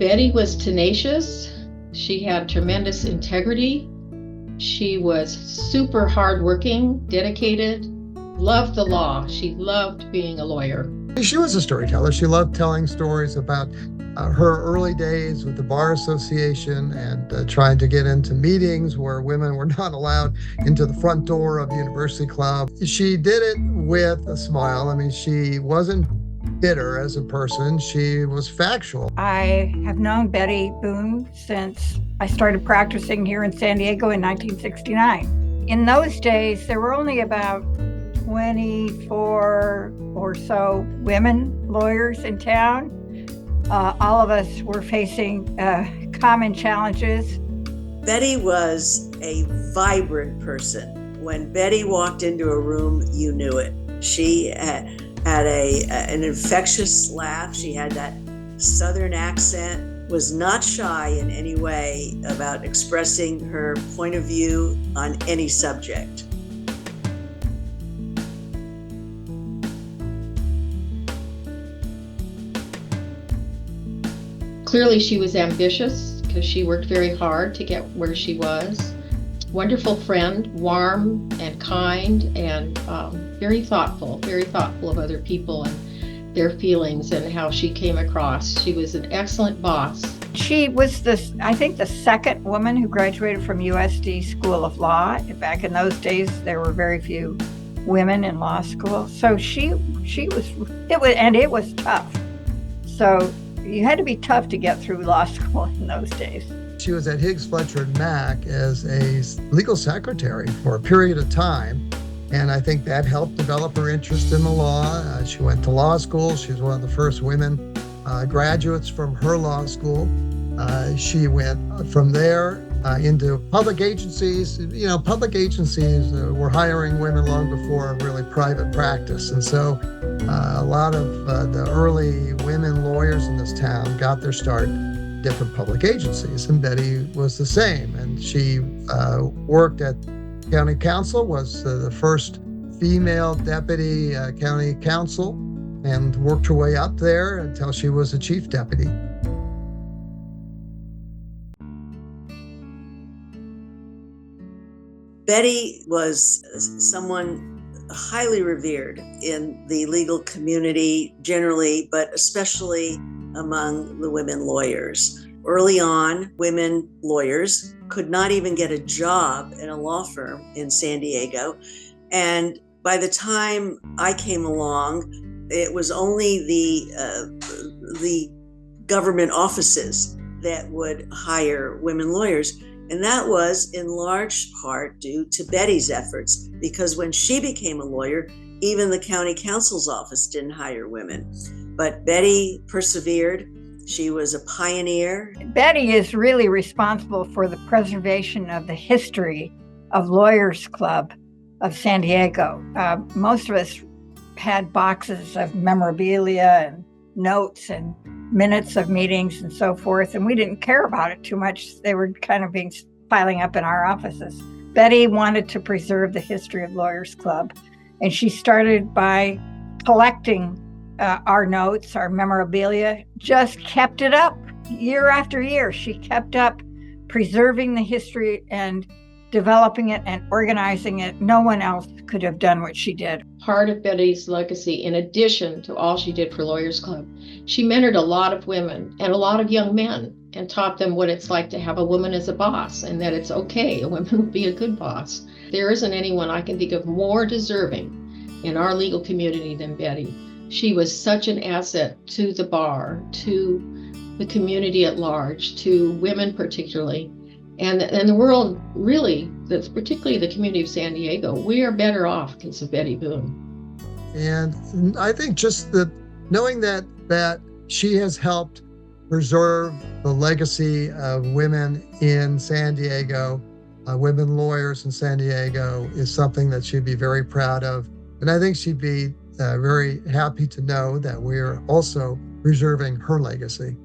Betty was tenacious. She had tremendous integrity. She was super hardworking, dedicated, loved the law. She loved being a lawyer. She was a storyteller. She loved telling stories about her early days with the Bar Association and trying to get into meetings where women were not allowed into the front door of the University Club. She did it with a smile. I mean, she wasn't bitter as a person. She was factual. I have known Betty Boone since I started practicing here in San Diego in 1969. In those days, there were only about 24 or so women lawyers in town. All of us were facing common challenges. Betty was a vibrant person. When Betty walked into a room, you knew it. She had an infectious laugh. She had that Southern accent, was not shy in any way about expressing her point of view on any subject. Clearly, she was ambitious because she worked very hard to get where she was. Wonderful friend, warm and kind, and very thoughtful of other people and their feelings and how she came across. She was an excellent boss. She was I think the second woman who graduated from USD School of Law. Back in those days, there were very few women in law school. So it was tough. So you had to be tough to get through law school in those days. She was at Higgs, Fletcher & Mack as a legal secretary for a period of time. And I think that helped develop her interest in the law. She went to law school. She was one of the first women graduates from her law school. She went from there into public agencies. You know, public agencies were hiring women long before really private practice. And so a lot of the early women lawyers in this town got their start in different public agencies, and Betty was the same. And she worked at County Counsel, was the first female deputy county counsel, and worked her way up there until she was a chief deputy. Betty was someone highly revered in the legal community generally, but especially among the women lawyers. Early on, women lawyers could not even get a job in a law firm in San Diego. And by the time I came along, it was only the government offices that would hire women lawyers. And that was in large part due to Betty's efforts, because when she became a lawyer, even the county counsel's office didn't hire women. But Betty persevered. She was a pioneer. Betty is really responsible for the preservation of the history of Lawyers Club of San Diego. Most of us had boxes of memorabilia and notes and minutes of meetings and so forth, and we didn't care about it too much. They were kind of piling up in our offices. Betty wanted to preserve the history of Lawyers Club, and she started by collecting our notes, our memorabilia, just kept it up year after year. She kept up preserving the history and developing it and organizing it. No one else could have done what she did. Part of Betty's legacy, in addition to all she did for Lawyers Club, she mentored a lot of women and a lot of young men and taught them what it's like to have a woman as a boss, and that it's okay, a woman will be a good boss. There isn't anyone I can think of more deserving in our legal community than Betty. She was such an asset to the bar, to the community at large, to women particularly, and the world really, particularly the community of San Diego. We are better off because of Betty Boone. And I think just knowing that she has helped preserve the legacy of women in San Diego, women lawyers in San Diego, is something that she'd be very proud of. And I think she'd be very happy to know that we're also preserving her legacy.